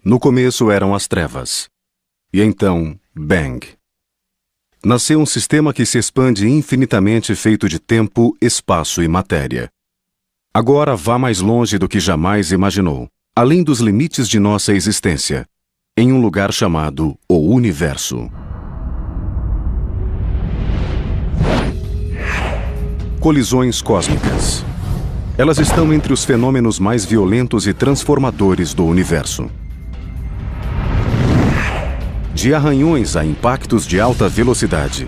No começo eram as trevas. E então, bang! Nasceu um sistema que se expande infinitamente, feito de tempo, espaço e matéria. Agora vá mais longe do que jamais imaginou, além dos limites de nossa existência, em um lugar chamado o Universo. Colisões cósmicas. Elas estão entre os fenômenos mais violentos e transformadores do universo. De arranhões a impactos de alta velocidade.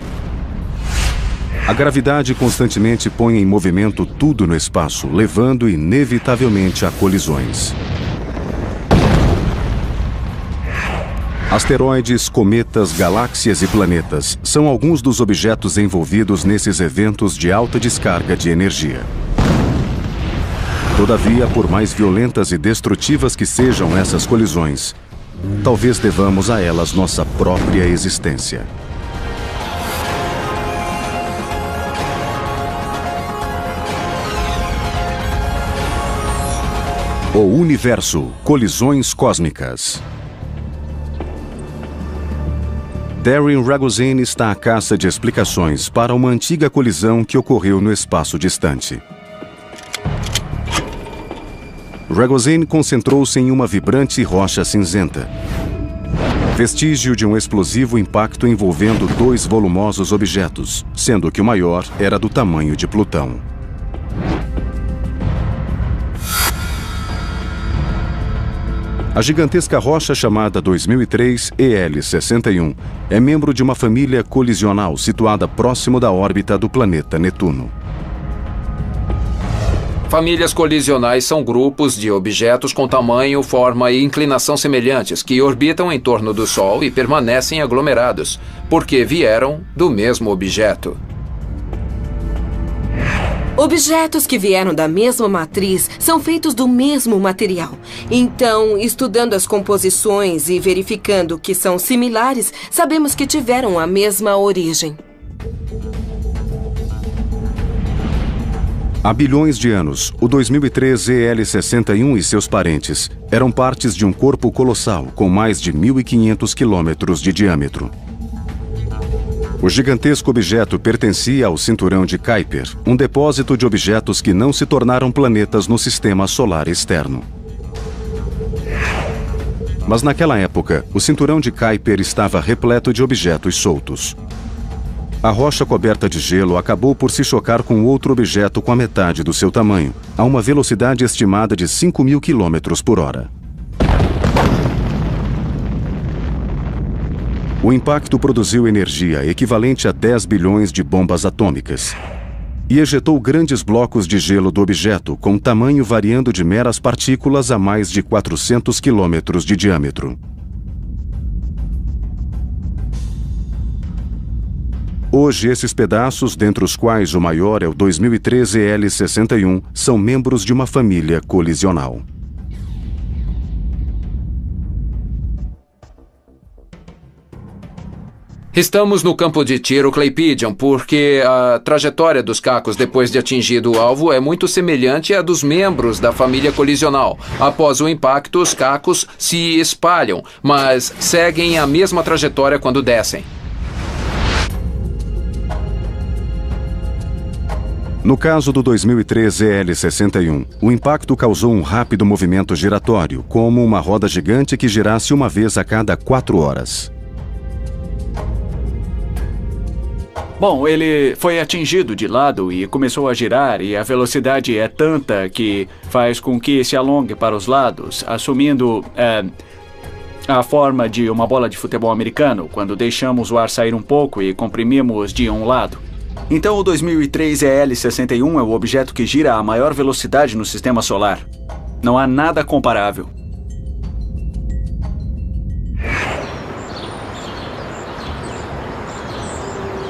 A gravidade constantemente põe em movimento tudo no espaço, levando inevitavelmente a colisões. Asteroides, cometas, galáxias e planetas são alguns dos objetos envolvidos nesses eventos de alta descarga de energia. Todavia, por mais violentas e destrutivas que sejam essas colisões, talvez devamos a elas nossa própria existência. O Universo, colisões cósmicas. Darren Ragozin está à caça de explicações para uma antiga colisão que ocorreu no espaço distante. Ragozin concentrou-se em uma vibrante rocha cinzenta, vestígio de um explosivo impacto envolvendo dois volumosos objetos, sendo que o maior era do tamanho de Plutão. A gigantesca rocha chamada 2003 EL61 é membro de uma família colisional situada próximo da órbita do planeta Netuno. Famílias colisionais são grupos de objetos com tamanho, forma e inclinação semelhantes que orbitam em torno do Sol e permanecem aglomerados, porque vieram do mesmo objeto. Objetos que vieram da mesma matriz são feitos do mesmo material. Então, estudando as composições e verificando que são similares, sabemos que tiveram a mesma origem. Há bilhões de anos, o 2003 EL61 e seus parentes eram partes de um corpo colossal com mais de 1.500 quilômetros de diâmetro. O gigantesco objeto pertencia ao cinturão de Kuiper, um depósito de objetos que não se tornaram planetas no sistema solar externo. Mas naquela época, o cinturão de Kuiper estava repleto de objetos soltos. A rocha coberta de gelo acabou por se chocar com outro objeto com a metade do seu tamanho, a uma velocidade estimada de 5.000 km por hora. O impacto produziu energia equivalente a 10 bilhões de bombas atômicas e ejetou grandes blocos de gelo do objeto, com tamanho variando de meras partículas a mais de 400 quilômetros de diâmetro. Hoje, esses pedaços, dentre os quais o maior é o 2013 EL61, são membros de uma família colisional. Estamos no campo de tiro Claypidian porque a trajetória dos cacos depois de atingido o alvo é muito semelhante à dos membros da família colisional. Após o impacto, os cacos se espalham, mas seguem a mesma trajetória quando descem. No caso do 2003 EL61, o impacto causou um rápido movimento giratório, como uma roda gigante que girasse uma vez a cada 4 horas. Bom, ele foi atingido de lado e começou a girar, e a velocidade é tanta que faz com que se alongue para os lados, assumindo a forma de uma bola de futebol americano, quando deixamos o ar sair um pouco e comprimimos de um lado. Então o 2003 EL61 é o objeto que gira a maior velocidade no sistema solar. Não há nada comparável.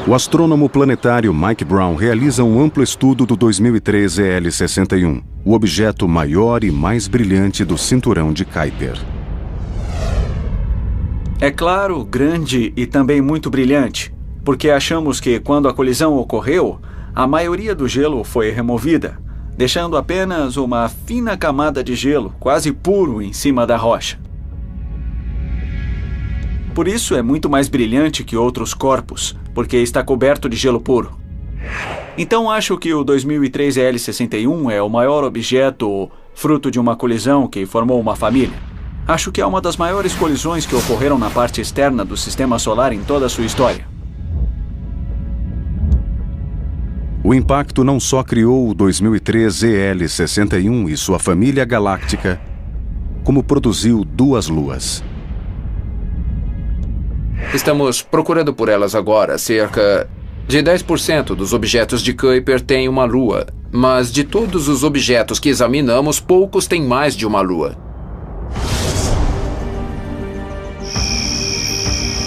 O astrônomo planetário Mike Brown realiza um amplo estudo do 2003 EL61, o objeto maior e mais brilhante do cinturão de Kuiper. É claro, grande e também muito brilhante, porque achamos que quando a colisão ocorreu, a maioria do gelo foi removida, deixando apenas uma fina camada de gelo, quase puro, em cima da rocha. Por isso é muito mais brilhante que outros corpos, porque está coberto de gelo puro. Então acho que o 2003 EL61 é o maior objeto fruto de uma colisão que formou uma família. Acho que é uma das maiores colisões que ocorreram na parte externa do Sistema Solar em toda a sua história. O impacto não só criou o 2003 EL61 e sua família galáctica, como produziu 2 luas. Estamos procurando por elas agora. Cerca de 10% dos objetos de Kuiper têm uma lua, mas de todos os objetos que examinamos, poucos têm mais de uma lua.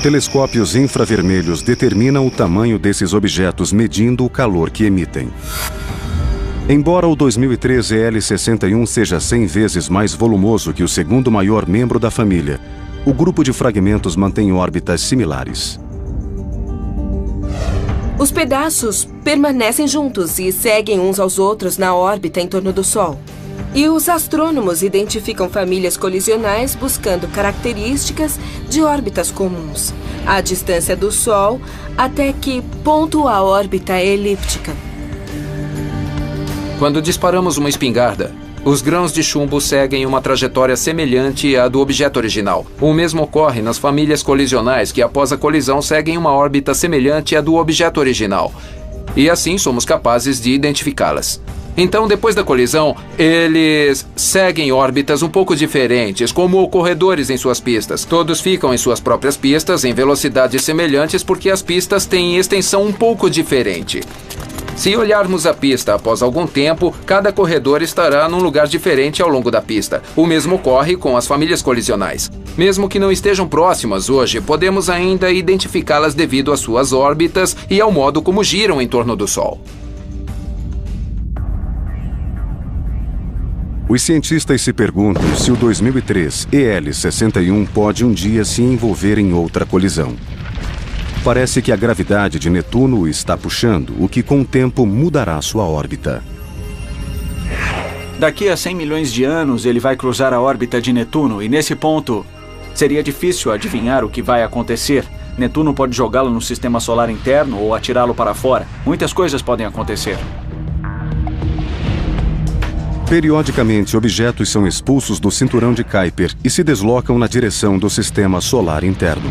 Telescópios infravermelhos determinam o tamanho desses objetos medindo o calor que emitem. Embora o 2003 EL61 seja 100 vezes mais volumoso que o segundo maior membro da família, o grupo de fragmentos mantém órbitas similares. Os pedaços permanecem juntos e seguem uns aos outros na órbita em torno do Sol. E os astrônomos identificam famílias colisionais buscando características de órbitas comuns, a distância do Sol até que ponto a órbita é elíptica. Quando disparamos uma espingarda, os grãos de chumbo seguem uma trajetória semelhante à do objeto original. O mesmo ocorre nas famílias colisionais que, após a colisão, seguem uma órbita semelhante à do objeto original. E assim somos capazes de identificá-las. Então, depois da colisão, eles seguem órbitas um pouco diferentes, como corredores em suas pistas. Todos ficam em suas próprias pistas, em velocidades semelhantes, porque as pistas têm extensão um pouco diferente. Se olharmos a pista após algum tempo, cada corredor estará num lugar diferente ao longo da pista. O mesmo ocorre com as famílias colisionais. Mesmo que não estejam próximas hoje, podemos ainda identificá-las devido às suas órbitas e ao modo como giram em torno do Sol. Os cientistas se perguntam se o 2003 EL61 pode um dia se envolver em outra colisão. Parece que a gravidade de Netuno o está puxando, o que com o tempo mudará sua órbita. Daqui a 100 milhões de anos ele vai cruzar a órbita de Netuno e nesse ponto seria difícil adivinhar o que vai acontecer. Netuno pode jogá-lo no sistema solar interno ou atirá-lo para fora. Muitas coisas podem acontecer. Periodicamente, objetos são expulsos do cinturão de Kuiper e se deslocam na direção do sistema solar interno.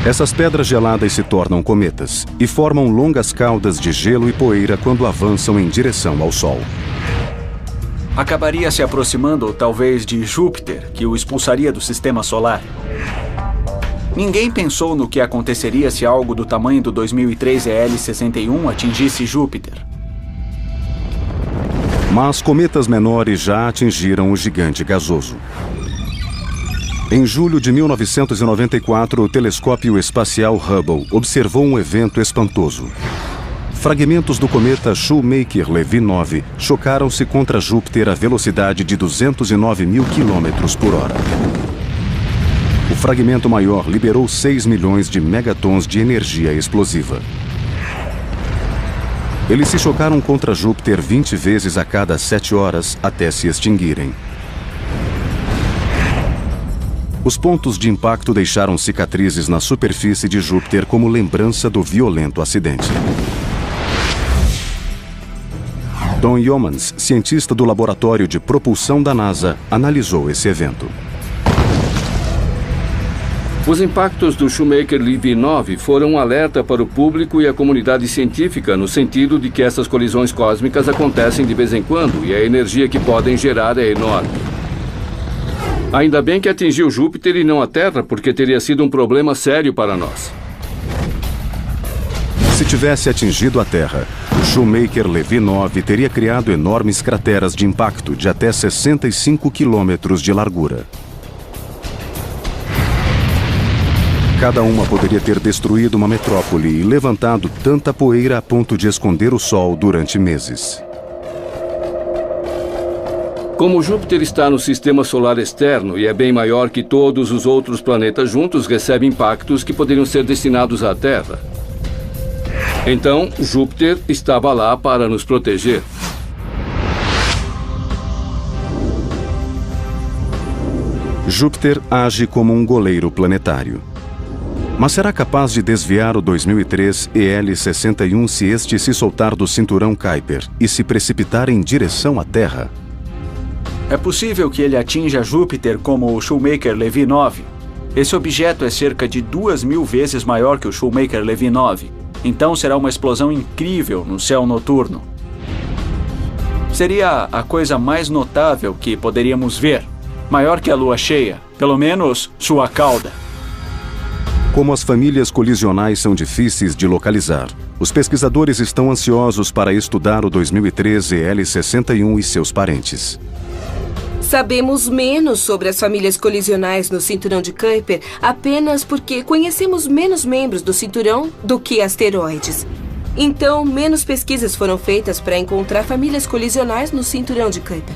Essas pedras geladas se tornam cometas e formam longas caudas de gelo e poeira quando avançam em direção ao Sol. Acabaria se aproximando, talvez, de Júpiter, que o expulsaria do sistema solar. Ninguém pensou no que aconteceria se algo do tamanho do 2003 EL61 atingisse Júpiter. Mas cometas menores já atingiram o gigante gasoso. Em julho de 1994, o telescópio espacial Hubble observou um evento espantoso. Fragmentos do cometa Shoemaker-Levy 9 chocaram-se contra Júpiter a velocidade de 209 mil km por hora. O fragmento maior liberou 6 milhões de megatons de energia explosiva. Eles se chocaram contra Júpiter 20 vezes a cada 7 horas até se extinguirem. Os pontos de impacto deixaram cicatrizes na superfície de Júpiter como lembrança do violento acidente. Don Yeomans, cientista do laboratório de propulsão da NASA, analisou esse evento. Os impactos do Shoemaker-Levy 9 foram um alerta para o público e a comunidade científica no sentido de que essas colisões cósmicas acontecem de vez em quando e a energia que podem gerar é enorme. Ainda bem que atingiu Júpiter e não a Terra, porque teria sido um problema sério para nós. Se tivesse atingido a Terra, o Shoemaker-Levy 9 teria criado enormes crateras de impacto de até 65 quilômetros de largura. Cada uma poderia ter destruído uma metrópole e levantado tanta poeira a ponto de esconder o Sol durante meses. Como Júpiter está no sistema solar externo e é bem maior que todos os outros planetas juntos, recebe impactos que poderiam ser destinados à Terra. Então, Júpiter estava lá para nos proteger. Júpiter age como um goleiro planetário. Mas será capaz de desviar o 2003 EL-61 se este se soltar do cinturão Kuiper e se precipitar em direção à Terra? É possível que ele atinja Júpiter como o Shoemaker-Levy 9. Esse objeto é cerca de 2.000 vezes maior que o Shoemaker-Levy 9. Então será uma explosão incrível no céu noturno. Seria a coisa mais notável que poderíamos ver. Maior que a lua cheia, pelo menos sua cauda. Como as famílias colisionais são difíceis de localizar, os pesquisadores estão ansiosos para estudar o 2003 EL-61 e seus parentes. Sabemos menos sobre as famílias colisionais no cinturão de Kuiper apenas porque conhecemos menos membros do cinturão do que asteroides. Então, menos pesquisas foram feitas para encontrar famílias colisionais no cinturão de Kuiper.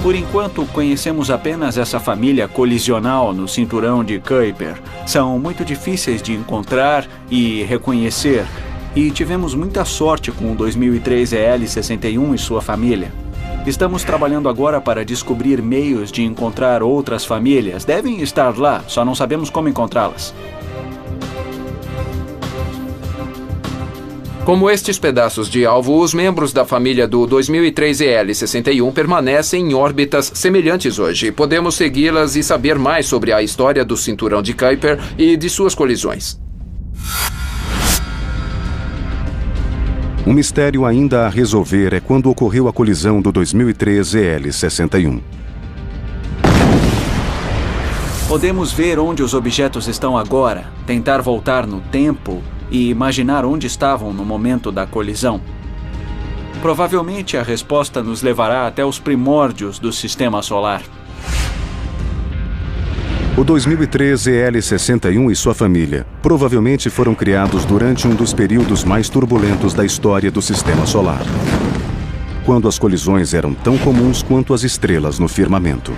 Por enquanto, conhecemos apenas essa família colisional no cinturão de Kuiper. São muito difíceis de encontrar e reconhecer. E tivemos muita sorte com o 2003 EL-61 e sua família. Estamos trabalhando agora para descobrir meios de encontrar outras famílias. Devem estar lá, só não sabemos como encontrá-las. Como estes pedaços de alvo, os membros da família do 2003 EL-61 permanecem em órbitas semelhantes hoje. Podemos segui-las e saber mais sobre a história do cinturão de Kuiper e de suas colisões. Um mistério ainda a resolver é quando ocorreu a colisão do 2003 EL-61. Podemos ver onde os objetos estão agora, tentar voltar no tempo e imaginar onde estavam no momento da colisão. Provavelmente a resposta nos levará até os primórdios do Sistema Solar. O 2003 EL-61 e sua família provavelmente foram criados durante um dos períodos mais turbulentos da história do Sistema Solar, quando as colisões eram tão comuns quanto as estrelas no firmamento.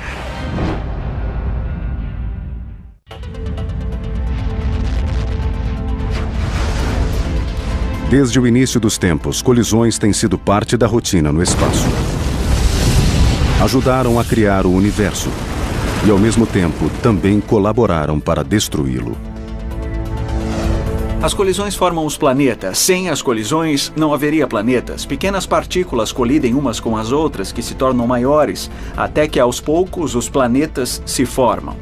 Desde o início dos tempos, colisões têm sido parte da rotina no espaço. Ajudaram a criar o universo e, ao mesmo tempo, também colaboraram para destruí-lo. As colisões formam os planetas. Sem as colisões, não haveria planetas. Pequenas partículas colidem umas com as outras, que se tornam maiores, até que, aos poucos, os planetas se formam.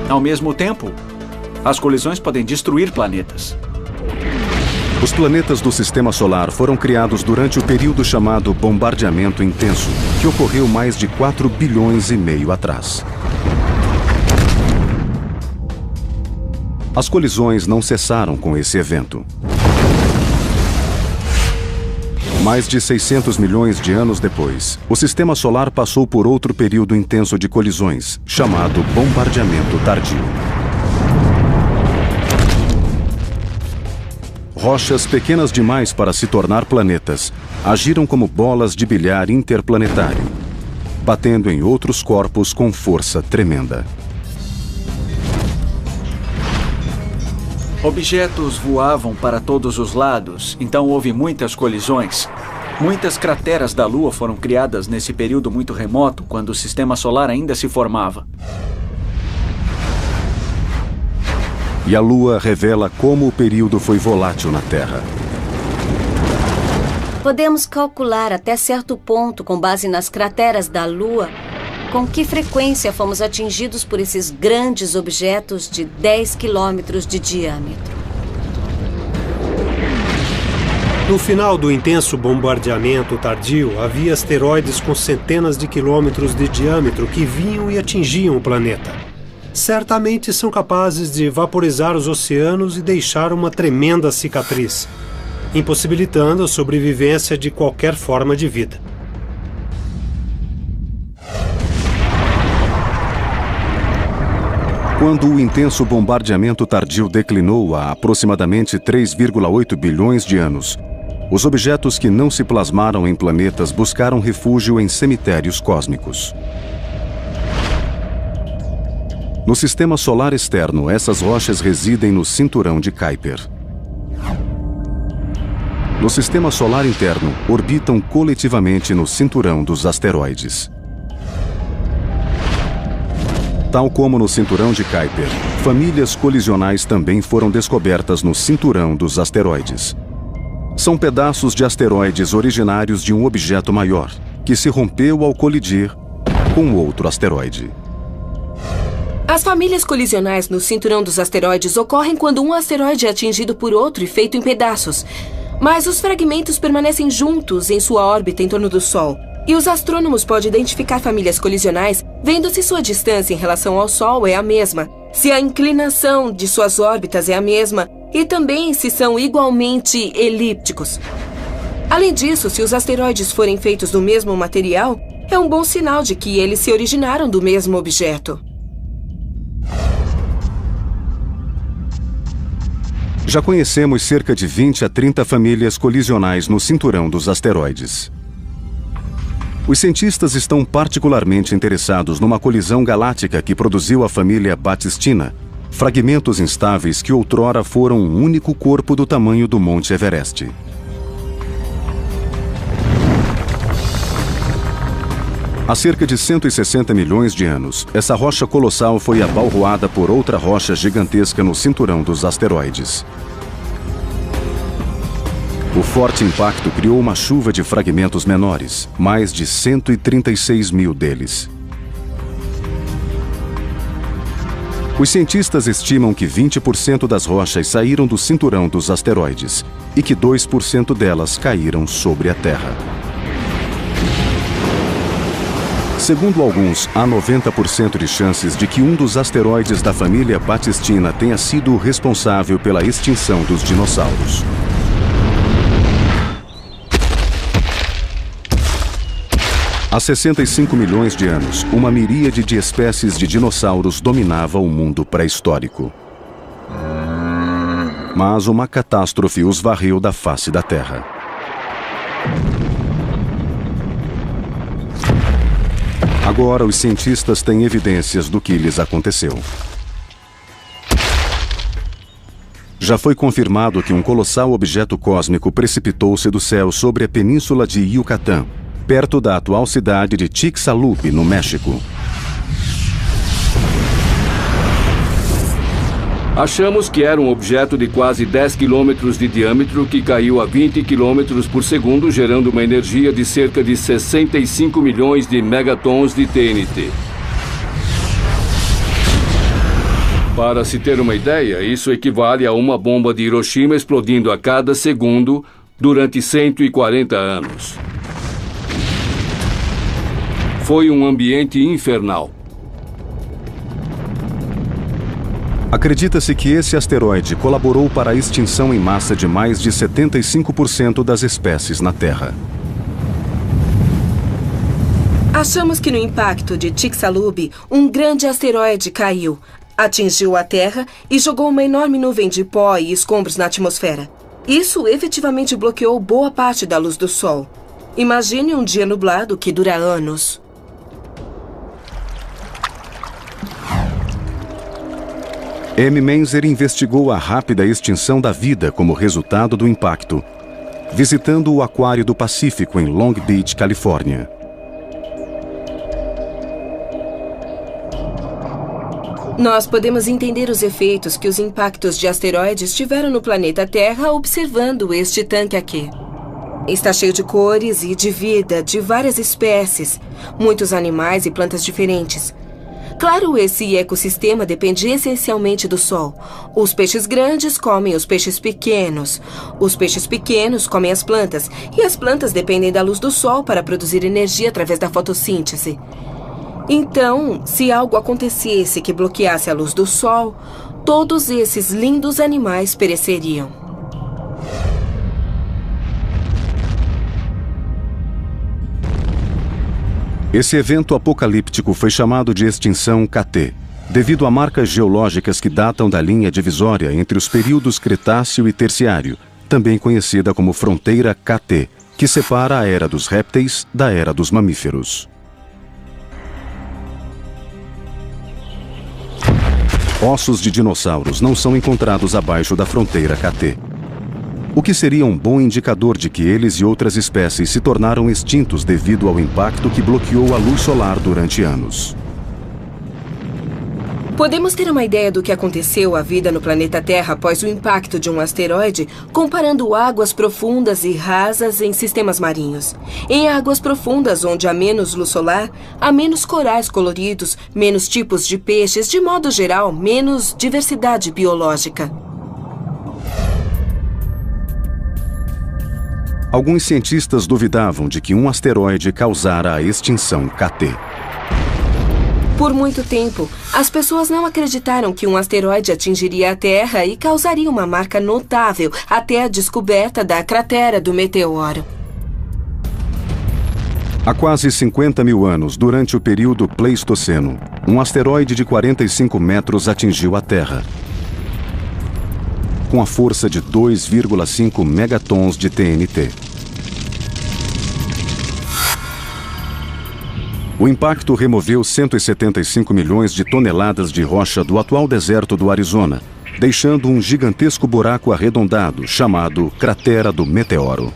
Ao mesmo tempo, as colisões podem destruir planetas. Os planetas do Sistema Solar foram criados durante o período chamado bombardeamento intenso, que ocorreu mais de 4,5 bilhões atrás. As colisões não cessaram com esse evento. Mais de 600 milhões de anos depois, o Sistema Solar passou por outro período intenso de colisões, chamado bombardeamento tardio. Rochas pequenas demais para se tornar planetas agiram como bolas de bilhar interplanetário, batendo em outros corpos com força tremenda. Objetos voavam para todos os lados, então houve muitas colisões. Muitas crateras da Lua foram criadas nesse período muito remoto, quando o Sistema Solar ainda se formava. E a Lua revela como o período foi volátil na Terra. Podemos calcular até certo ponto, com base nas crateras da Lua, com que frequência fomos atingidos por esses grandes objetos de 10 quilômetros de diâmetro. No final do intenso bombardeamento tardio, havia asteroides com centenas de quilômetros de diâmetro que vinham e atingiam o planeta. Certamente são capazes de vaporizar os oceanos e deixar uma tremenda cicatriz, impossibilitando a sobrevivência de qualquer forma de vida. Quando o intenso bombardeamento tardio declinou há aproximadamente 3,8 bilhões de anos, os objetos que não se plasmaram em planetas buscaram refúgio em cemitérios cósmicos. No Sistema Solar externo, essas rochas residem no cinturão de Kuiper. No Sistema Solar interno, orbitam coletivamente no cinturão dos asteroides. Tal como no cinturão de Kuiper, famílias colisionais também foram descobertas no cinturão dos asteroides. São pedaços de asteroides originários de um objeto maior, que se rompeu ao colidir com outro asteroide. As famílias colisionais no cinturão dos asteroides ocorrem quando um asteroide é atingido por outro e feito em pedaços. Mas os fragmentos permanecem juntos em sua órbita em torno do Sol. E os astrônomos podem identificar famílias colisionais vendo se sua distância em relação ao Sol é a mesma, se a inclinação de suas órbitas é a mesma e também se são igualmente elípticos. Além disso, se os asteroides forem feitos do mesmo material, é um bom sinal de que eles se originaram do mesmo objeto. Já conhecemos cerca de 20 a 30 famílias colisionais no cinturão dos asteroides. Os cientistas estão particularmente interessados numa colisão galáctica que produziu a família Batistina, fragmentos instáveis que outrora foram um único corpo do tamanho do Monte Everest. Há cerca de 160 milhões de anos, essa rocha colossal foi abalroada por outra rocha gigantesca no cinturão dos asteroides. O forte impacto criou uma chuva de fragmentos menores, mais de 136 mil deles. Os cientistas estimam que 20% das rochas saíram do cinturão dos asteroides e que 2% delas caíram sobre a Terra. Segundo alguns, há 90% de chances de que um dos asteroides da família Batistina tenha sido o responsável pela extinção dos dinossauros. Há 65 milhões de anos, uma miríade de espécies de dinossauros dominava o mundo pré-histórico. Mas uma catástrofe os varreu da face da Terra. Agora, os cientistas têm evidências do que lhes aconteceu. Já foi confirmado que um colossal objeto cósmico precipitou-se do céu sobre a península de Yucatán, perto da atual cidade de Chicxulub, no México. Achamos que era um objeto de quase 10 quilômetros de diâmetro que caiu a 20 quilômetros por segundo, gerando uma energia de cerca de 65 milhões de megatons de TNT. Para se ter uma ideia, isso equivale a uma bomba de Hiroshima explodindo a cada segundo durante 140 anos. Foi um ambiente infernal. Acredita-se que esse asteroide colaborou para a extinção em massa de mais de 75% das espécies na Terra. Achamos que no impacto de Chicxulub, um grande asteroide caiu, atingiu a Terra e jogou uma enorme nuvem de pó e escombros na atmosfera. Isso efetivamente bloqueou boa parte da luz do Sol. Imagine um dia nublado que dura anos. M. Menzer investigou a rápida extinção da vida como resultado do impacto, visitando o Aquário do Pacífico em Long Beach, Califórnia. Nós podemos entender os efeitos que os impactos de asteroides tiveram no planeta Terra observando este tanque aqui. Está cheio de cores e de vida de várias espécies, muitos animais e plantas diferentes. Claro, esse ecossistema depende essencialmente do Sol. Os peixes grandes comem os peixes pequenos. Os peixes pequenos comem as plantas. E as plantas dependem da luz do Sol para produzir energia através da fotossíntese. Então, se algo acontecesse que bloqueasse a luz do Sol, todos esses lindos animais pereceriam. Esse evento apocalíptico foi chamado de extinção KT, devido a marcas geológicas que datam da linha divisória entre os períodos Cretáceo e Terciário, também conhecida como fronteira KT, que separa a era dos répteis da era dos mamíferos. Ossos de dinossauros não são encontrados abaixo da fronteira KT, o que seria um bom indicador de que eles e outras espécies se tornaram extintos devido ao impacto que bloqueou a luz solar durante anos. Podemos ter uma ideia do que aconteceu à vida no planeta Terra após o impacto de um asteroide, comparando águas profundas e rasas em sistemas marinhos. Em águas profundas, onde há menos luz solar, há menos corais coloridos, menos tipos de peixes, de modo geral, menos diversidade biológica. Alguns cientistas duvidavam de que um asteroide causara a extinção KT. Por muito tempo, as pessoas não acreditaram que um asteroide atingiria a Terra e causaria uma marca notável até a descoberta da cratera do meteoro. Há quase 50 mil anos, durante o período Pleistoceno, um asteroide de 45 metros atingiu a Terra, com a força de 2,5 megatons de TNT. O impacto removeu 175 milhões de toneladas de rocha do atual deserto do Arizona, deixando um gigantesco buraco arredondado chamado Cratera do Meteoro.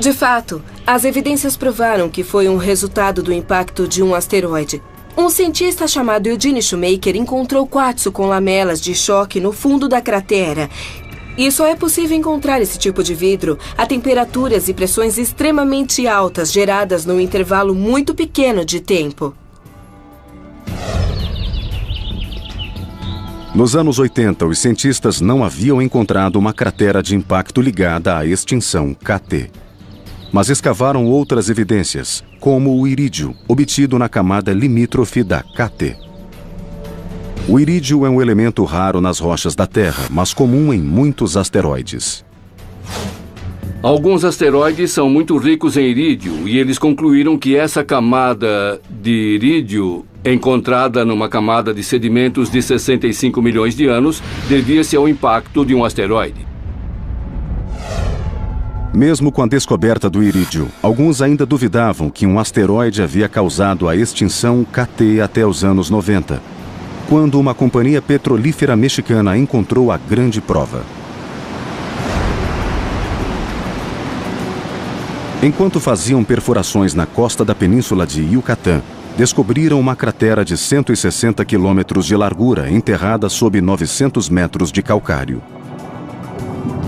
De fato, as evidências provaram que foi um resultado do impacto de um asteroide. Um cientista chamado Eugene Shoemaker encontrou quartzo com lamelas de choque no fundo da cratera. E só é possível encontrar esse tipo de vidro a temperaturas e pressões extremamente altas geradas num intervalo muito pequeno de tempo. Nos anos 80, os cientistas não haviam encontrado uma cratera de impacto ligada à extinção KT. Mas escavaram outras evidências, como o irídio, obtido na camada limítrofe da KT. O irídio é um elemento raro nas rochas da Terra, mas comum em muitos asteroides. Alguns asteroides são muito ricos em irídio e eles concluíram que essa camada de irídio, encontrada numa camada de sedimentos de 65 milhões de anos, devia-se ao impacto de um asteroide. Mesmo com a descoberta do irídio, alguns ainda duvidavam que um asteroide havia causado a extinção KT até os anos 90, quando uma companhia petrolífera mexicana encontrou a grande prova. Enquanto faziam perfurações na costa da península de Yucatán, descobriram uma cratera de 160 quilômetros de largura enterrada sob 900 metros de calcário.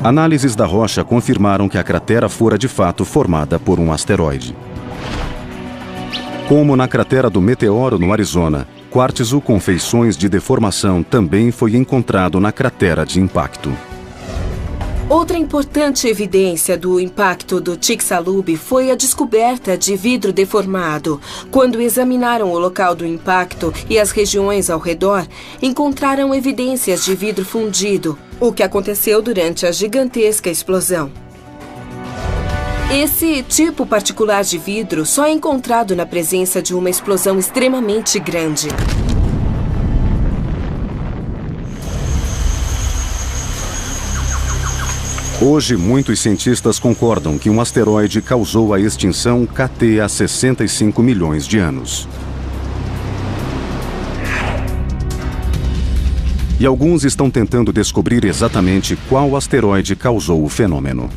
Análises da rocha confirmaram que a cratera fora de fato formada por um asteroide. Como na cratera do Meteoro no Arizona, quartzo com feições de deformação também foi encontrado na cratera de impacto. Outra importante evidência do impacto do Chicxulub foi a descoberta de vidro deformado. Quando examinaram o local do impacto e as regiões ao redor, encontraram evidências de vidro fundido, o que aconteceu durante a gigantesca explosão. Esse tipo particular de vidro só é encontrado na presença de uma explosão extremamente grande. Hoje, muitos cientistas concordam que um asteroide causou a extinção KT há 65 milhões de anos. E alguns estão tentando descobrir exatamente qual asteroide causou o fenômeno.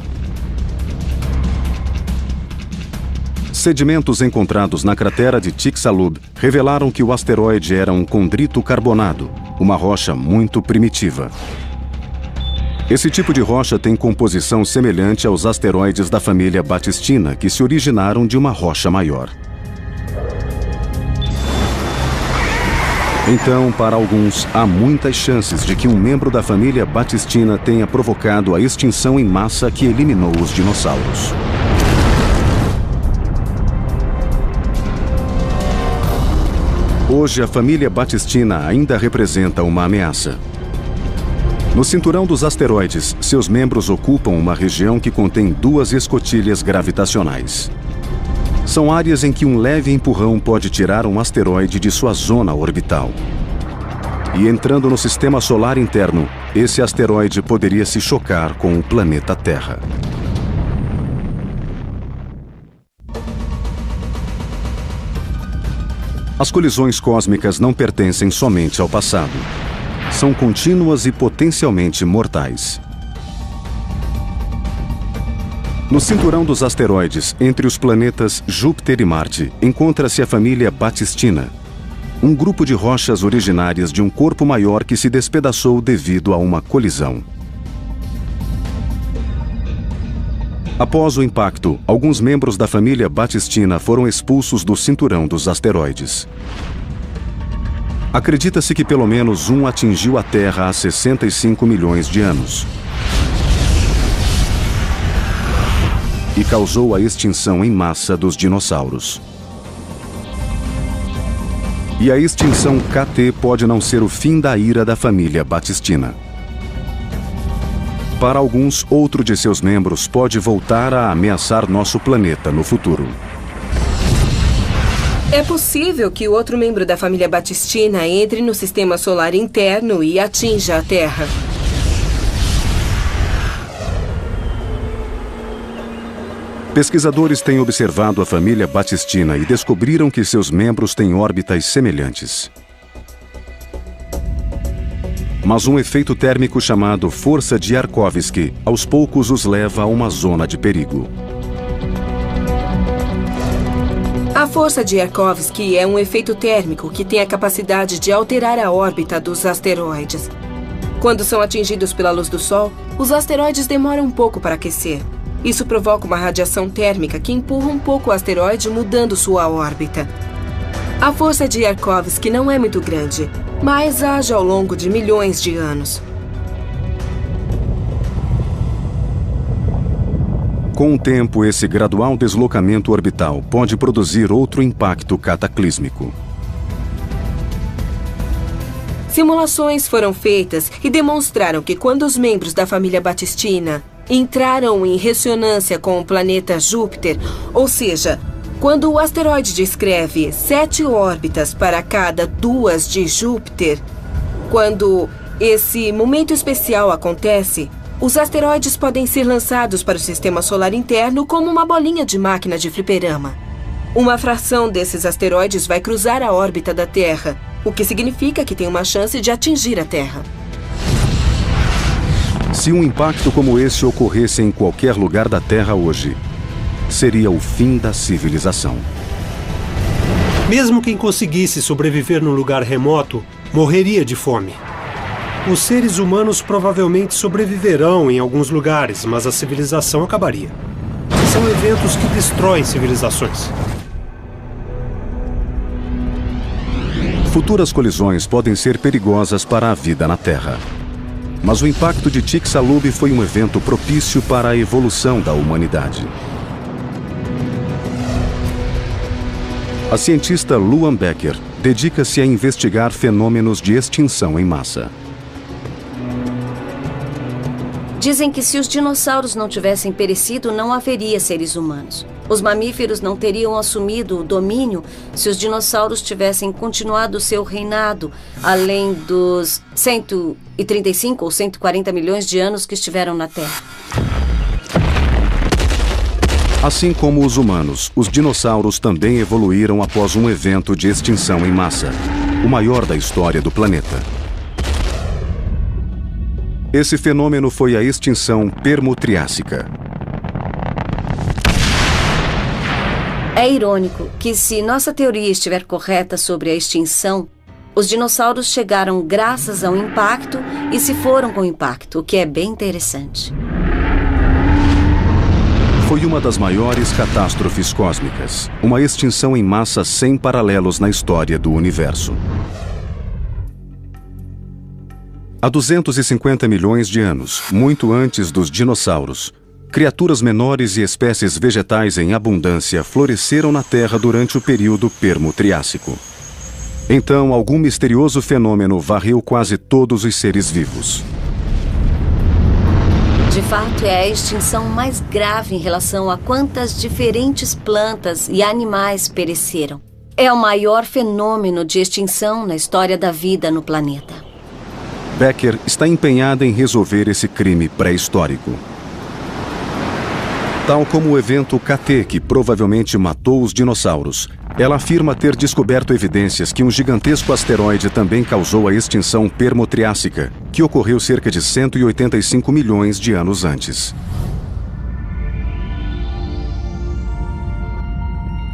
Sedimentos encontrados na cratera de Chicxulub revelaram que o asteroide era um condrito carbonado, uma rocha muito primitiva. Esse tipo de rocha tem composição semelhante aos asteroides da família Batistina, que se originaram de uma rocha maior. Então, para alguns, há muitas chances de que um membro da família Batistina tenha provocado a extinção em massa que eliminou os dinossauros. Hoje, a família Batistina ainda representa uma ameaça. No cinturão dos asteroides, seus membros ocupam uma região que contém duas escotilhas gravitacionais. São áreas em que um leve empurrão pode tirar um asteroide de sua zona orbital. E entrando no sistema solar interno, esse asteroide poderia se chocar com o planeta Terra. As colisões cósmicas não pertencem somente ao passado. São contínuas e potencialmente mortais. No cinturão dos asteroides, entre os planetas Júpiter e Marte, encontra-se a família Batistina. um grupo de rochas originárias de um corpo maior que se despedaçou devido a uma colisão. Após o impacto, alguns membros da família Batistina foram expulsos do cinturão dos asteroides. Acredita-se que pelo menos um atingiu a Terra há 65 milhões de anos e causou a extinção em massa dos dinossauros. E a extinção KT pode não ser o fim da ira da família Batistina. Para alguns, outro de seus membros pode voltar a ameaçar nosso planeta no futuro. É possível que outro membro da família Batistina entre no sistema solar interno e atinja a Terra. Pesquisadores têm observado a família Batistina e descobriram que seus membros têm órbitas semelhantes. Mas um efeito térmico chamado força de Yarkovsky aos poucos os leva a uma zona de perigo. A força de Yarkovsky é um efeito térmico que tem a capacidade de alterar a órbita dos asteroides. Quando são atingidos pela luz do Sol, os asteroides demoram um pouco para aquecer. Isso provoca uma radiação térmica que empurra um pouco o asteroide, mudando sua órbita. A força de Yarkovsky não é muito grande, mas age ao longo de milhões de anos. Com o tempo, esse gradual deslocamento orbital pode produzir outro impacto cataclísmico. Simulações foram feitas e demonstraram que quando os membros da família Batistina entraram em ressonância com o planeta Júpiter, ou seja, quando o asteroide descreve 7 órbitas para cada 2 de Júpiter, quando esse momento especial acontece, os asteroides podem ser lançados para o sistema solar interno como uma bolinha de máquina de fliperama. Uma fração desses asteroides vai cruzar a órbita da Terra, o que significa que tem uma chance de atingir a Terra. Se um impacto como esse ocorresse em qualquer lugar da Terra hoje, seria o fim da civilização. Mesmo quem conseguisse sobreviver num lugar remoto, morreria de fome. Os seres humanos provavelmente sobreviverão em alguns lugares, mas a civilização acabaria. São eventos que destroem civilizações. Futuras colisões podem ser perigosas para a vida na Terra. Mas o impacto de Chicxulub foi um evento propício para a evolução da humanidade. A cientista Luan Becker dedica-se a investigar fenômenos de extinção em massa. Dizem que se os dinossauros não tivessem perecido, não haveria seres humanos. Os mamíferos não teriam assumido o domínio se os dinossauros tivessem continuado seu reinado, além dos 135 ou 140 milhões de anos que estiveram na Terra. Assim como os humanos, os dinossauros também evoluíram após um evento de extinção em massa, o maior da história do planeta. Esse fenômeno foi a extinção Permo-Triássica. É irônico que, se nossa teoria estiver correta sobre a extinção, os dinossauros chegaram graças ao impacto e se foram com o impacto, o que é bem interessante. Foi uma das maiores catástrofes cósmicas, uma extinção em massa sem paralelos na história do universo. Há 250 milhões de anos, muito antes dos dinossauros, criaturas menores e espécies vegetais em abundância floresceram na Terra durante o período Permo-Triássico. Então, algum misterioso fenômeno varreu quase todos os seres vivos. De fato, é a extinção mais grave em relação a quantas diferentes plantas e animais pereceram. É o maior fenômeno de extinção na história da vida no planeta. Becker está empenhada em resolver esse crime pré-histórico. Tal como o evento KT, que provavelmente matou os dinossauros, ela afirma ter descoberto evidências que um gigantesco asteroide também causou a extinção Permo-Triássica, que ocorreu cerca de 185 milhões de anos antes.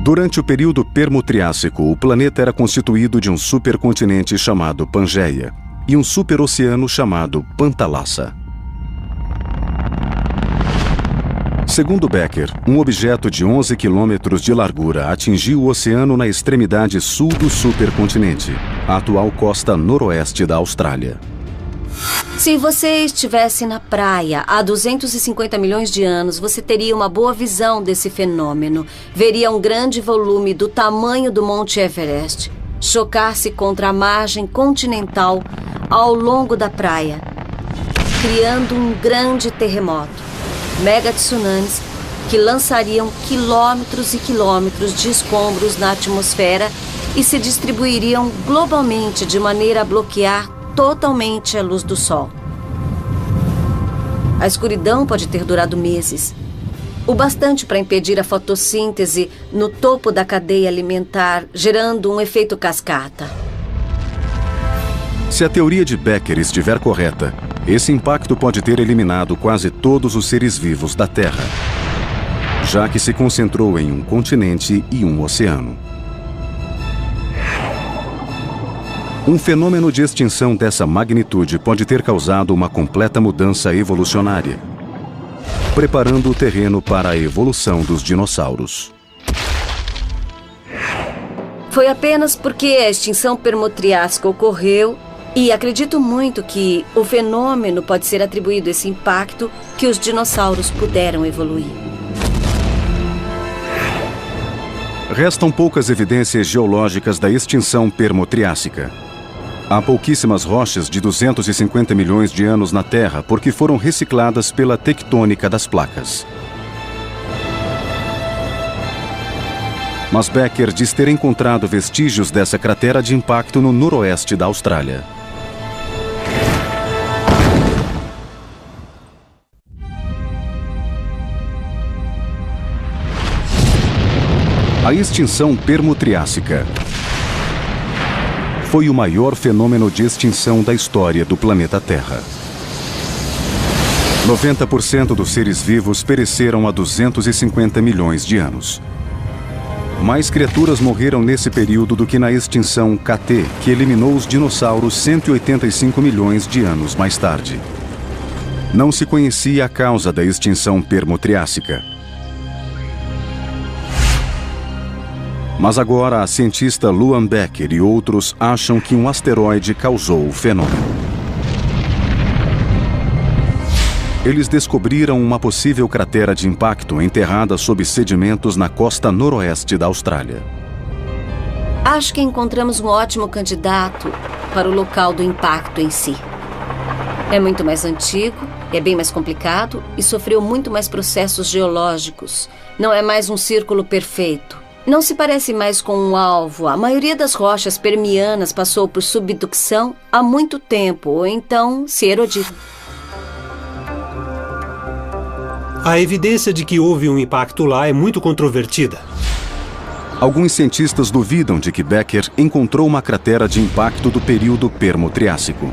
Durante o período Permo-Triássico, o planeta era constituído de um supercontinente chamado Pangeia e um superoceano chamado Pantalassa. Segundo Becker, um objeto de 11 quilômetros de largura atingiu o oceano na extremidade sul do supercontinente, a atual costa noroeste da Austrália. Se você estivesse na praia há 250 milhões de anos, você teria uma boa visão desse fenômeno. Veria um grande volume do tamanho do Monte Everest chocar-se contra a margem continental ao longo da praia, criando um grande terremoto. Mega tsunamis que lançariam quilômetros e quilômetros de escombros na atmosfera e se distribuiriam globalmente de maneira a bloquear totalmente a luz do sol. A escuridão pode ter durado meses, o bastante para impedir a fotossíntese no topo da cadeia alimentar, gerando um efeito cascata. Se a teoria de Becker estiver correta, esse impacto pode ter eliminado quase todos os seres vivos da Terra, já que se concentrou em um continente e um oceano. Um fenômeno de extinção dessa magnitude pode ter causado uma completa mudança evolucionária, preparando o terreno para a evolução dos dinossauros. Foi apenas porque a extinção permotriásica ocorreu, e acredito muito que o fenômeno pode ser atribuído a esse impacto, que os dinossauros puderam evoluir. Restam poucas evidências geológicas da extinção permotriásica. Há pouquíssimas rochas de 250 milhões de anos na Terra porque foram recicladas pela tectônica das placas. Mas Becker diz ter encontrado vestígios dessa cratera de impacto no noroeste da Austrália. A extinção permotriásica foi o maior fenômeno de extinção da história do planeta Terra. 90% dos seres vivos pereceram há 250 milhões de anos. Mais criaturas morreram nesse período do que na extinção KT, que eliminou os dinossauros 185 milhões de anos mais tarde. Não se conhecia a causa da extinção permotriásica. Mas agora a cientista Luan Becker e outros acham que um asteroide causou o fenômeno. Eles descobriram uma possível cratera de impacto enterrada sob sedimentos na costa noroeste da Austrália. Acho que encontramos um ótimo candidato para o local do impacto em si. É muito mais antigo, é bem mais complicado e sofreu muito mais processos geológicos. Não é mais um círculo perfeito. Não se parece mais com um alvo. A maioria das rochas permianas passou por subducção há muito tempo, ou então se erodiram. A evidência de que houve um impacto lá é muito controvertida. Alguns cientistas duvidam de que Becker encontrou uma cratera de impacto do período Permo-Triássico.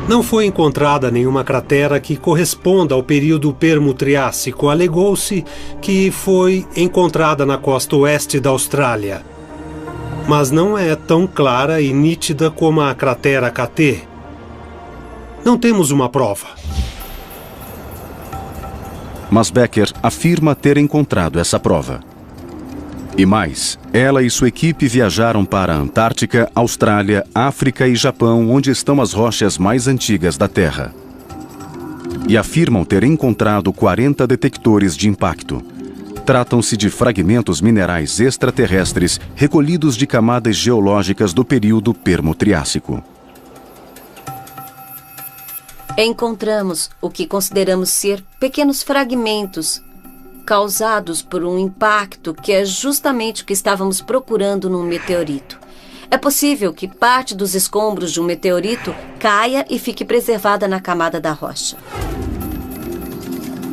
Não foi encontrada nenhuma cratera que corresponda ao período Permo-Triássico. Alegou-se que foi encontrada na costa oeste da Austrália. Mas não é tão clara e nítida como a cratera KT. Não temos uma prova. Mas Becker afirma ter encontrado essa prova. E mais, ela e sua equipe viajaram para a Antártica, Austrália, África e Japão, onde estão as rochas mais antigas da Terra. E afirmam ter encontrado 40 detectores de impacto. Tratam-se de fragmentos minerais extraterrestres recolhidos de camadas geológicas do período Permo-Triássico. Encontramos o que consideramos ser pequenos fragmentos causados por um impacto que é justamente o que estávamos procurando num meteorito. É possível que parte dos escombros de um meteorito caia e fique preservada na camada da rocha.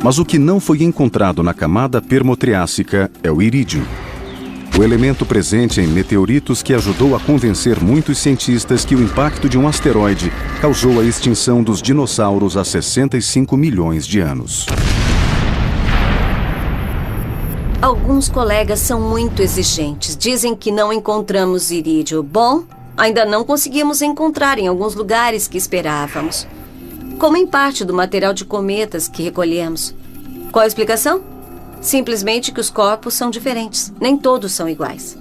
Mas o que não foi encontrado na camada permotriássica é o irídio, o elemento presente em meteoritos que ajudou a convencer muitos cientistas que o impacto de um asteroide causou a extinção dos dinossauros há 65 milhões de anos. Alguns colegas são muito exigentes. Dizem que não encontramos irídio. Bom, ainda não conseguimos encontrar em alguns lugares que esperávamos. Como em parte do material de cometas que recolhemos. Qual a explicação? Simplesmente que os corpos são diferentes. Nem todos são iguais.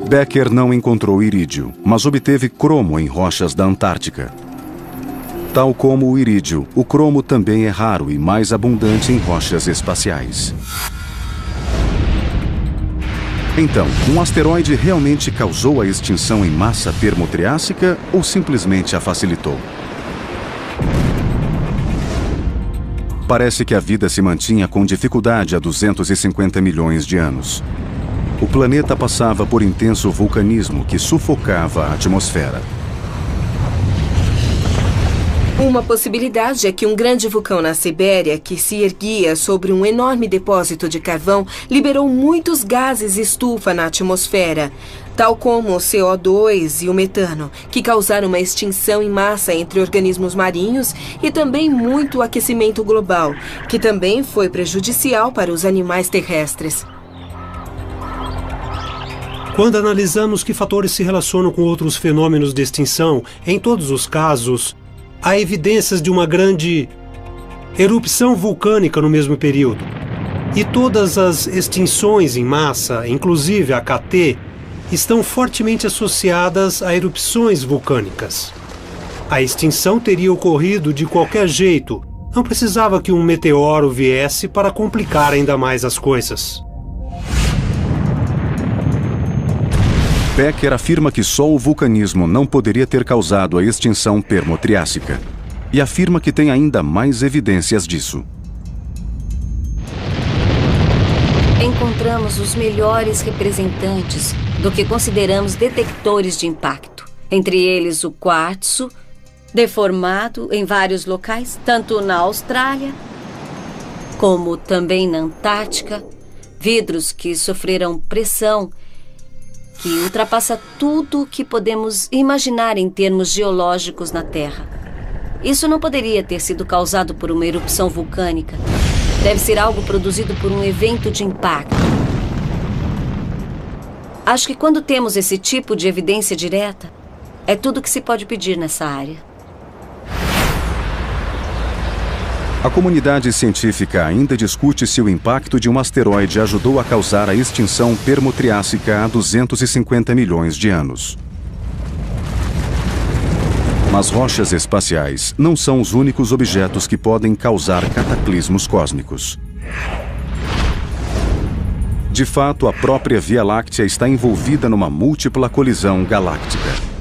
Becker não encontrou irídio, mas obteve cromo em rochas da Antártica. Tal como o irídio, o cromo também é raro e mais abundante em rochas espaciais. Então, um asteroide realmente causou a extinção em massa termotriássica ou simplesmente a facilitou? Parece que a vida se mantinha com dificuldade há 250 milhões de anos. O planeta passava por intenso vulcanismo que sufocava a atmosfera. Uma possibilidade é que um grande vulcão na Sibéria, que se erguia sobre um enorme depósito de carvão, liberou muitos gases estufa na atmosfera, tal como o CO2 e o metano, que causaram uma extinção em massa entre organismos marinhos e também muito aquecimento global, que também foi prejudicial para os animais terrestres. Quando analisamos que fatores se relacionam com outros fenômenos de extinção, em todos os casos, há evidências de uma grande erupção vulcânica no mesmo período. E todas as extinções em massa, inclusive a KT, estão fortemente associadas a erupções vulcânicas. A extinção teria ocorrido de qualquer jeito. Não precisava que um meteoro viesse para complicar ainda mais as coisas. Becker afirma que só o vulcanismo não poderia ter causado a extinção termotriássica. E afirma que tem ainda mais evidências disso. Encontramos os melhores representantes do que consideramos detectores de impacto. Entre eles o quartzo, deformado em vários locais, tanto na Austrália como também na Antártica. Vidros que sofreram pressão que ultrapassa tudo o que podemos imaginar em termos geológicos na Terra. Isso não poderia ter sido causado por uma erupção vulcânica. Deve ser algo produzido por um evento de impacto. Acho que quando temos esse tipo de evidência direta, é tudo que se pode pedir nessa área. A comunidade científica ainda discute se o impacto de um asteroide ajudou a causar a extinção termotriássica há 250 milhões de anos. Mas rochas espaciais não são os únicos objetos que podem causar cataclismos cósmicos. De fato, a própria Via Láctea está envolvida numa múltipla colisão galáctica.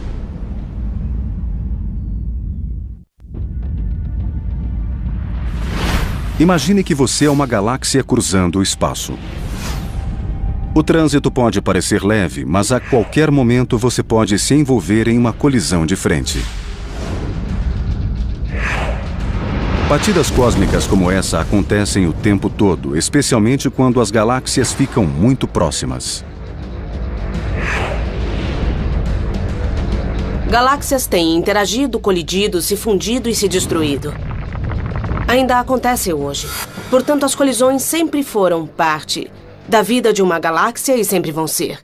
Imagine que você é uma galáxia cruzando o espaço. O trânsito pode parecer leve, mas a qualquer momento você pode se envolver em uma colisão de frente. Batidas cósmicas como essa acontecem o tempo todo, especialmente quando as galáxias ficam muito próximas. Galáxias têm interagido, colidido, se fundido e se destruído. Ainda acontece hoje. Portanto, as colisões sempre foram parte da vida de uma galáxia e sempre vão ser.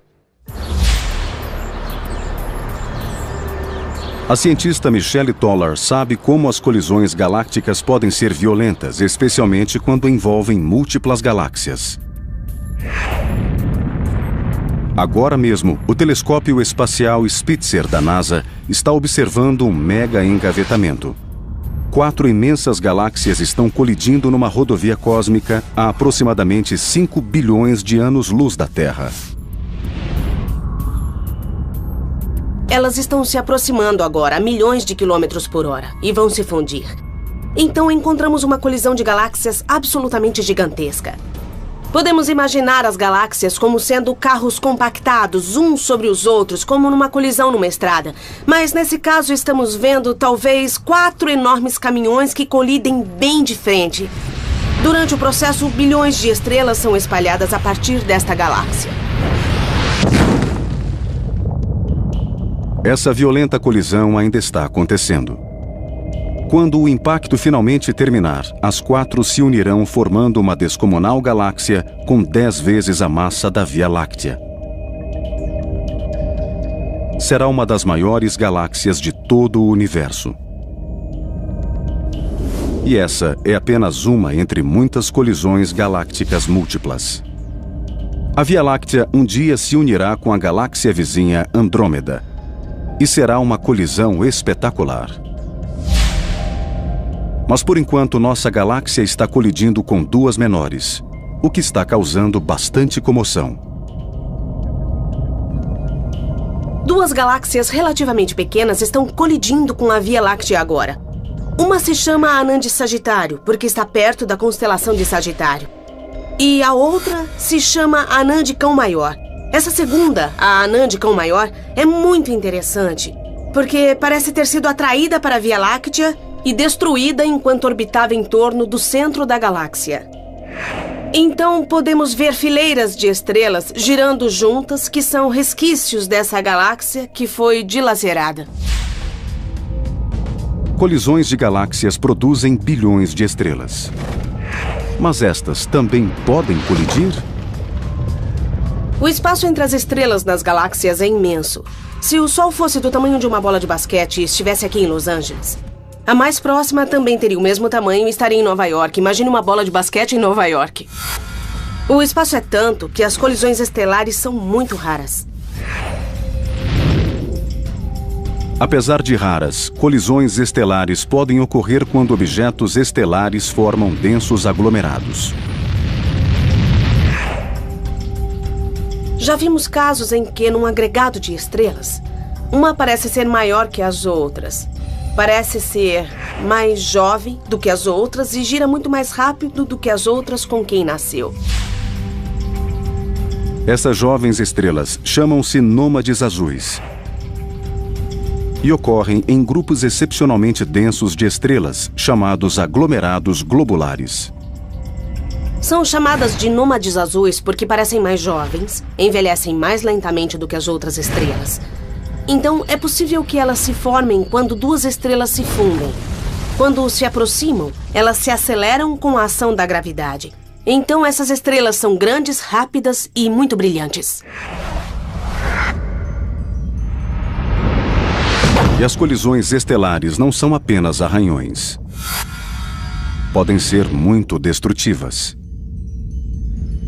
A cientista Michelle Toller sabe como as colisões galácticas podem ser violentas, especialmente quando envolvem múltiplas galáxias. Agora mesmo, o telescópio espacial Spitzer da NASA está observando um mega engavetamento. 4 imensas galáxias estão colidindo numa rodovia cósmica a aproximadamente 5 bilhões de anos-luz da Terra. Elas estão se aproximando agora a milhões de quilômetros por hora e vão se fundir. Então encontramos uma colisão de galáxias absolutamente gigantesca. Podemos imaginar as galáxias como sendo carros compactados, uns sobre os outros, como numa colisão numa estrada. Mas nesse caso estamos vendo talvez 4 enormes caminhões que colidem bem de frente. Durante o processo, bilhões de estrelas são espalhadas a partir desta galáxia. Essa violenta colisão ainda está acontecendo. Quando o impacto finalmente terminar, as 4 se unirão formando uma descomunal galáxia com 10 vezes a massa da Via Láctea. Será uma das maiores galáxias de todo o universo. E essa é apenas uma entre muitas colisões galácticas múltiplas. A Via Láctea um dia se unirá com a galáxia vizinha Andrômeda, e será uma colisão espetacular. Mas por enquanto nossa galáxia está colidindo com 2 menores, o que está causando bastante comoção. 2 galáxias relativamente pequenas estão colidindo com a Via Láctea agora. Uma se chama Anã de Sagitário, porque está perto da constelação de Sagitário. E a outra se chama Anã de Cão Maior. Essa segunda, a Anã de Cão Maior, é muito interessante, porque parece ter sido atraída para a Via Láctea e destruída enquanto orbitava em torno do centro da galáxia. Então podemos ver fileiras de estrelas girando juntas que são resquícios dessa galáxia que foi dilacerada. Colisões de galáxias produzem bilhões de estrelas. Mas estas também podem colidir? O espaço entre as estrelas nas galáxias é imenso. Se o Sol fosse do tamanho de uma bola de basquete e estivesse aqui em Los Angeles, a mais próxima também teria o mesmo tamanho e estaria em Nova York. Imagine uma bola de basquete em Nova York. O espaço é tanto que as colisões estelares são muito raras. Apesar de raras, colisões estelares podem ocorrer quando objetos estelares formam densos aglomerados. Já vimos casos em que, num agregado de estrelas, uma parece ser maior que as outras. Parece ser mais jovem do que as outras e gira muito mais rápido do que as outras com quem nasceu. Essas jovens estrelas chamam-se nômades azuis e ocorrem em grupos excepcionalmente densos de estrelas, chamados aglomerados globulares. São chamadas de nômades azuis porque parecem mais jovens, envelhecem mais lentamente do que as outras estrelas. Então, é possível que elas se formem quando 2 estrelas se fundem. Quando se aproximam, elas se aceleram com a ação da gravidade. Então, essas estrelas são grandes, rápidas e muito brilhantes. E as colisões estelares não são apenas arranhões. Podem ser muito destrutivas.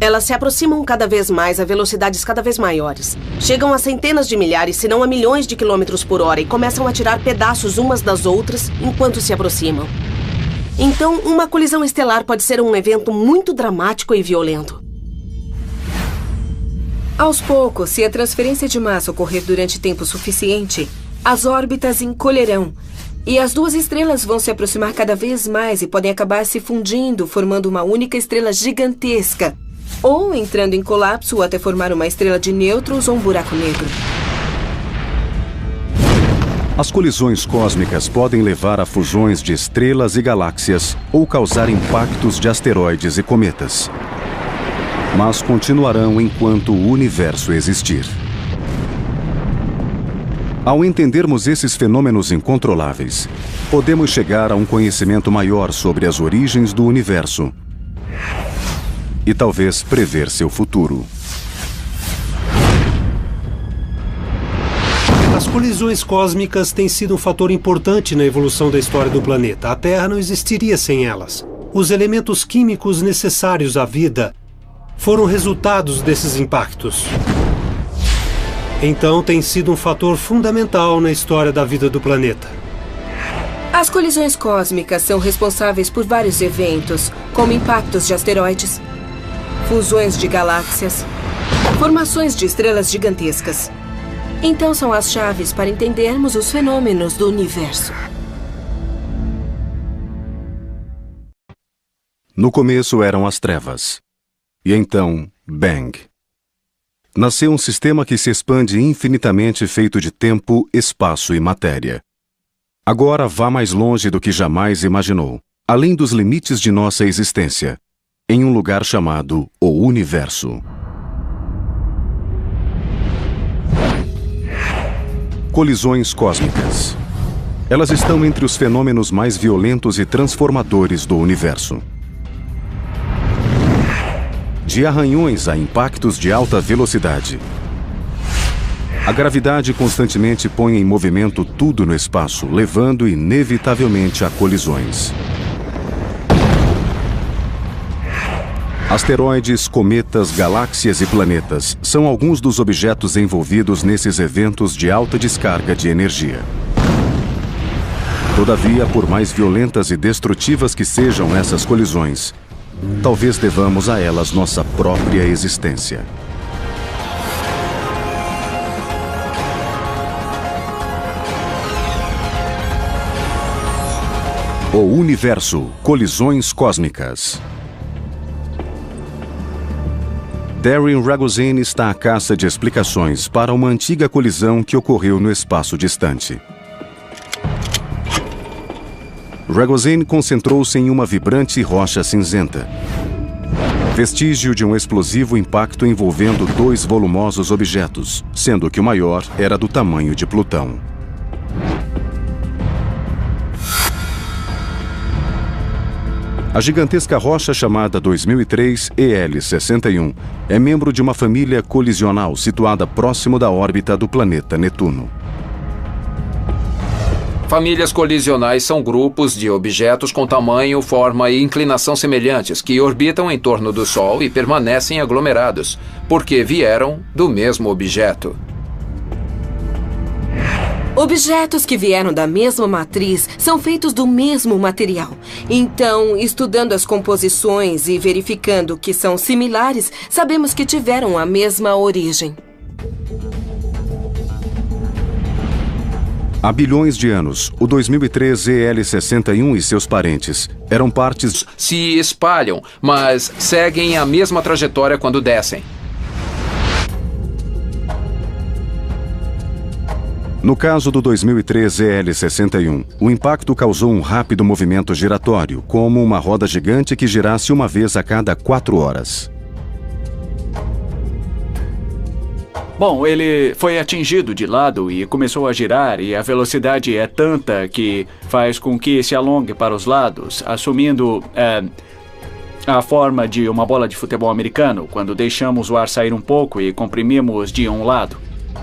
Elas se aproximam cada vez mais a velocidades cada vez maiores. Chegam a centenas de milhares, se não a milhões de quilômetros por hora e começam a tirar pedaços umas das outras enquanto se aproximam. Então, uma colisão estelar pode ser um evento muito dramático e violento. Aos poucos, se a transferência de massa ocorrer durante tempo suficiente, as órbitas encolherão e as 2 estrelas vão se aproximar cada vez mais e podem acabar se fundindo, formando uma única estrela gigantesca, ou entrando em colapso até formar uma estrela de nêutrons ou um buraco negro. As colisões cósmicas podem levar a fusões de estrelas e galáxias ou causar impactos de asteroides e cometas. Mas continuarão enquanto o universo existir. Ao entendermos esses fenômenos incontroláveis, podemos chegar a um conhecimento maior sobre as origens do universo e talvez prever seu futuro. As colisões cósmicas têm sido um fator importante na evolução da história do planeta. A Terra não existiria sem elas. Os elementos químicos necessários à vida foram resultados desses impactos. Então, tem sido um fator fundamental na história da vida do planeta. As colisões cósmicas são responsáveis por vários eventos, como impactos de asteroides, fusões de galáxias, formações de estrelas gigantescas. Então, são as chaves para entendermos os fenômenos do universo. No começo eram as trevas. E então, Bang. Nasceu um sistema que se expande infinitamente feito de tempo, espaço e matéria. Agora vá mais longe do que jamais imaginou, além dos limites de nossa existência, em um lugar chamado o Universo. Colisões cósmicas. Elas estão entre os fenômenos mais violentos e transformadores do universo. De arranhões a impactos de alta velocidade, a gravidade constantemente põe em movimento tudo no espaço, levando inevitavelmente a colisões. Asteroides, cometas, galáxias e planetas são alguns dos objetos envolvidos nesses eventos de alta descarga de energia. Todavia, por mais violentas e destrutivas que sejam essas colisões, talvez devamos a elas nossa própria existência. O Universo, colisões cósmicas. Darren Ragozin está à caça de explicações para uma antiga colisão que ocorreu no espaço distante. Ragozin concentrou-se em uma vibrante rocha cinzenta, vestígio de um explosivo impacto envolvendo dois volumosos objetos, sendo que o maior era do tamanho de Plutão. A gigantesca rocha chamada 2003 EL61 é membro de uma família colisional situada próximo da órbita do planeta Netuno. Famílias colisionais são grupos de objetos com tamanho, forma e inclinação semelhantes que orbitam em torno do Sol e permanecem aglomerados, porque vieram do mesmo objeto. Objetos que vieram da mesma matriz são feitos do mesmo material. Então, estudando as composições e verificando que são similares, sabemos que tiveram a mesma origem. Há bilhões de anos, o 2003 EL61 e seus parentes eram partes... Se espalham, mas seguem a mesma trajetória quando descem. No caso do 2003 EL61, o impacto causou um rápido movimento giratório, como uma roda gigante que girasse uma vez a cada 4 horas. Bom, ele foi atingido de lado e começou a girar, e a velocidade é tanta que faz com que se alongue para os lados, assumindo a forma de uma bola de futebol americano, quando deixamos o ar sair um pouco e comprimimos de um lado.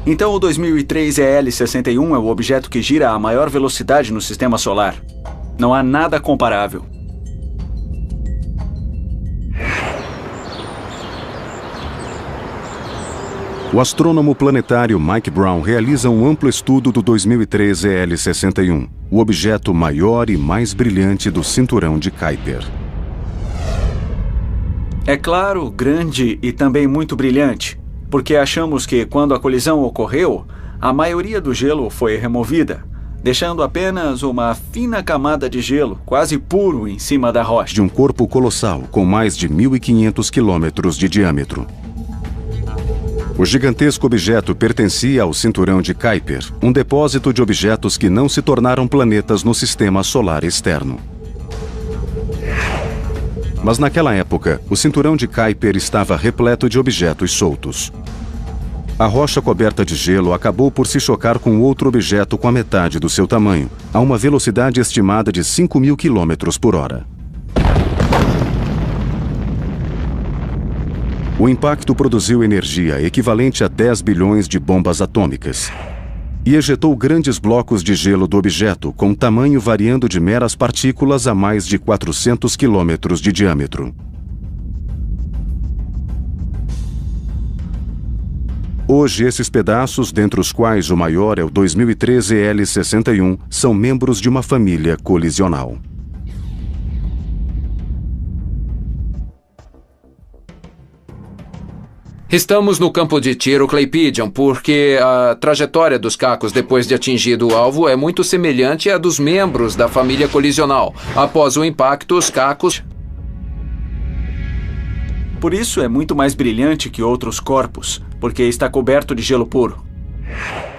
Então o 2003 EL61 é o objeto que gira a maior velocidade no sistema solar. Não há nada comparável. O astrônomo planetário Mike Brown realiza um amplo estudo do 2003 EL61, o objeto maior e mais brilhante do cinturão de Kuiper. É claro, grande e também muito brilhante, porque achamos que quando a colisão ocorreu, a maioria do gelo foi removida, deixando apenas uma fina camada de gelo, quase puro, em cima da rocha. De um corpo colossal com mais de 1.500 quilômetros de diâmetro. O gigantesco objeto pertencia ao cinturão de Kuiper, um depósito de objetos que não se tornaram planetas no sistema solar externo. Mas naquela época, o cinturão de Kuiper estava repleto de objetos soltos. A rocha coberta de gelo acabou por se chocar com outro objeto com a metade do seu tamanho, a uma velocidade estimada de 5.000 km por hora. O impacto produziu energia equivalente a 10 bilhões de bombas atômicas e ejetou grandes blocos de gelo do objeto, com tamanho variando de meras partículas a mais de 400 quilômetros de diâmetro. Hoje, esses pedaços, dentre os quais o maior é o 2013 EL61, são membros de uma família colisional. Estamos no campo de tiro Claypidian porque a trajetória dos cacos depois de atingido o alvo é muito semelhante à dos membros da família colisional. Após o impacto, os cacos... Por isso é muito mais brilhante que outros corpos, porque está coberto de gelo puro.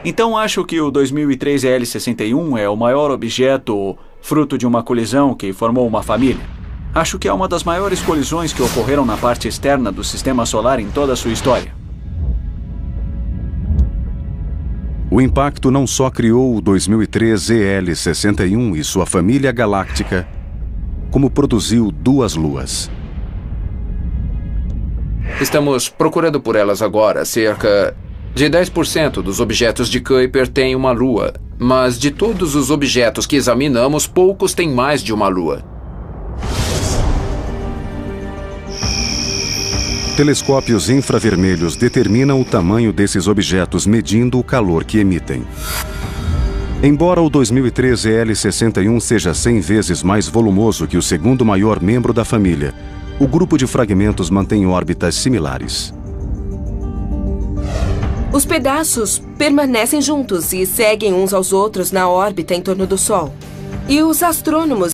Então acho que o 2003 EL61 é o maior objeto fruto de uma colisão que formou uma família. Acho que é uma das maiores colisões que ocorreram na parte externa do sistema solar em toda a sua história. O impacto não só criou o 2003 ZL61 e sua família galáctica, como produziu 2 luas. Estamos procurando por elas agora. Cerca de 10% dos objetos de Kuiper têm uma lua, mas de todos os objetos que examinamos, poucos têm mais de uma lua. Telescópios infravermelhos determinam o tamanho desses objetos medindo o calor que emitem. Embora o 2003 ZL61 seja 100 vezes mais volumoso que o segundo maior membro da família, o grupo de fragmentos mantém órbitas similares. Os pedaços permanecem juntos e seguem uns aos outros na órbita em torno do Sol. E os astrônomos